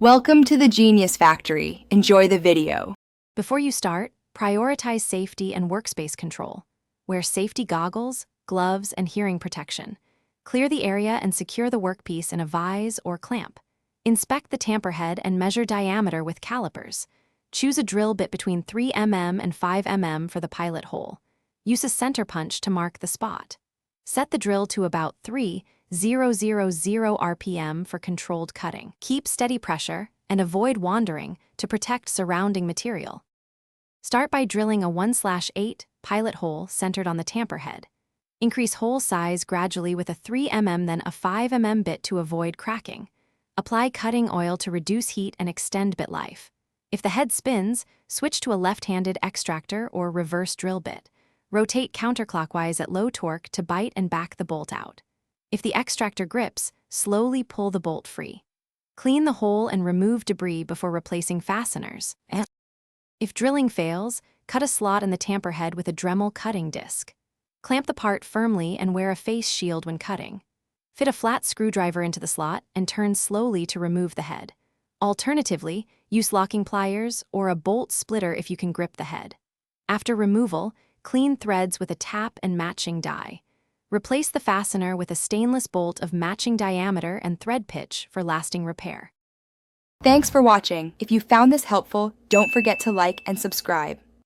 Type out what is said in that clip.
Welcome to the Genius Factory. Enjoy the video. Before you start, prioritize safety and workspace control. Wear safety goggles, gloves, and hearing protection. Clear the area and secure the workpiece in a vise or clamp. Inspect the tamper head and measure diameter with calipers. Choose a drill bit between 3 mm and 5 mm for the pilot hole. Use a center punch to mark the spot. Set the drill to about 3,000 RPM for controlled cutting. Keep steady pressure and avoid wandering to protect surrounding material. Start by drilling a 1/8 pilot hole centered on the tamper head. Increase hole size gradually with a 3 mm then a 5 mm bit to avoid cracking. Apply cutting oil to reduce heat and extend bit life. If the head spins, switch to a left-handed extractor or reverse drill bit. Rotate counterclockwise at low torque to bite and back the bolt out. If the extractor grips, slowly pull the bolt free. Clean the hole and remove debris before replacing fasteners. If drilling fails, cut a slot in the tamper head with a Dremel cutting disc. Clamp the part firmly and wear a face shield when cutting. Fit a flat screwdriver into the slot and turn slowly to remove the head. Alternatively, use locking pliers or a bolt splitter if you can grip the head. After removal, clean threads with a tap and matching die. Replace the fastener with a stainless bolt of matching diameter and thread pitch for lasting repair. Thanks for watching. If you found this helpful, don't forget to like and subscribe.